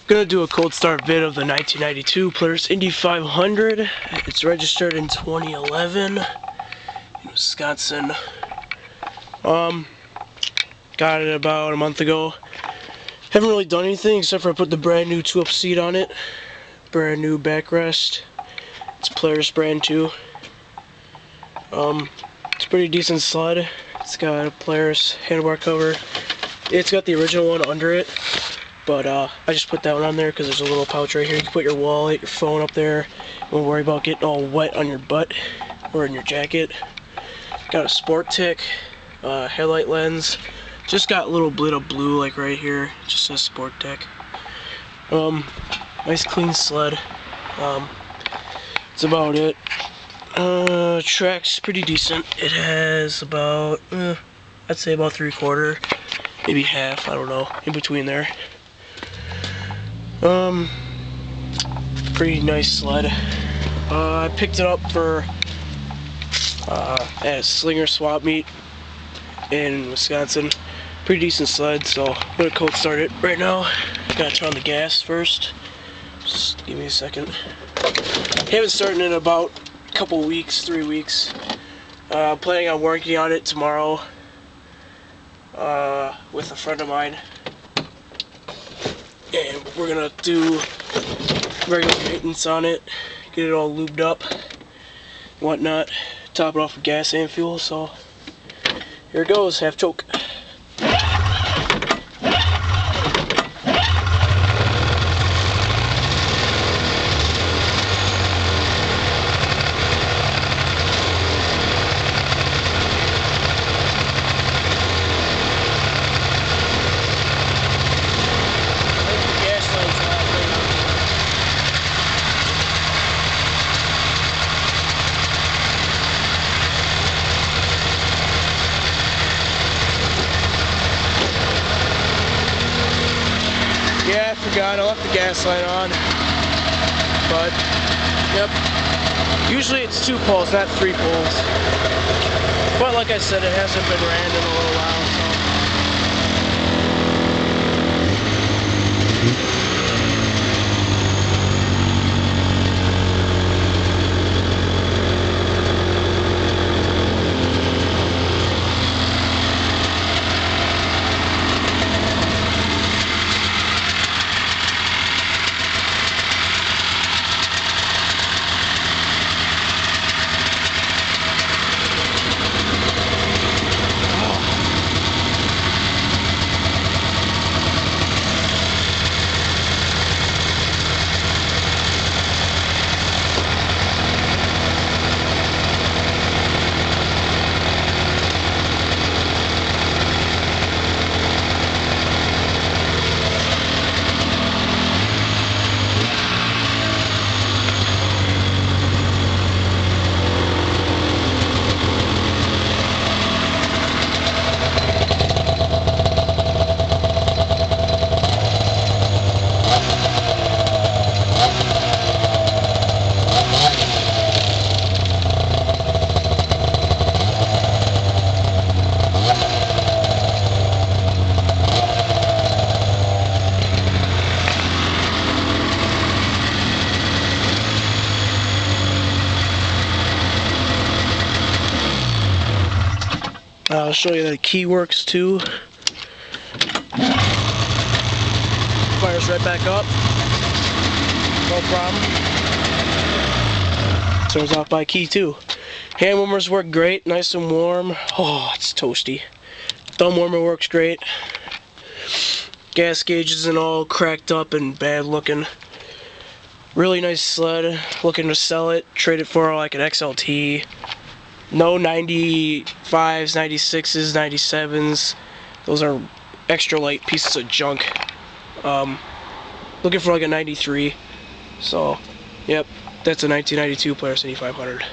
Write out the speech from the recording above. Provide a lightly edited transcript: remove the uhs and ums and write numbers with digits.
Gonna do a cold start vid of the 1992 Polaris Indy 500. It's registered in 2011 in Wisconsin. Got it about a month ago. Haven't really done anything except for I put the brand new 2-up seat on it. Brand new backrest. It's Polaris brand too. It's a pretty decent sled. It's got a Polaris handlebar cover. It's got the original one under it. But I just put that one on there because there's a little pouch right here. You can put your wallet, your phone up there. Don't worry about getting all wet on your butt or in your jacket. Got a sport tick, headlight lens. Just got a little bit of blue like right here. It just says sport tick. Nice clean sled. That's about it. Track's pretty decent. It has about, I'd say about 3/4, maybe half. I don't know, in between there. Pretty nice sled. I picked it up for at a Slinger swap meet in Wisconsin. Pretty decent sled, so I'm gonna cold start it right now. Gotta turn on the gas first. Just give me a second. Haven't started in about a couple weeks, 3 weeks. Planning on working on it tomorrow with a friend of mine. And we're gonna do regular maintenance on it, get it all lubed up, whatnot, top it off with gas and fuel. So here it goes, half choke. Yeah, I forgot. I left the gas light on. But, yep. Usually it's 2 poles, not 3 poles. But like I said, it hasn't been ran in a little while, so. I'll show you that the key works too. Fires right back up. No problem. Turns off by key too. Hand warmers work great, nice and warm. Oh, it's toasty. Thumb warmer works great. Gas gauge isn't all cracked up and bad looking. Really nice sled. Looking to sell it, trade it for like an XLT. No 95s, 96s, 97s. Those are extra light pieces of junk. Looking for like a 93. So, yep, that's a 1992 Polaris Indy 500.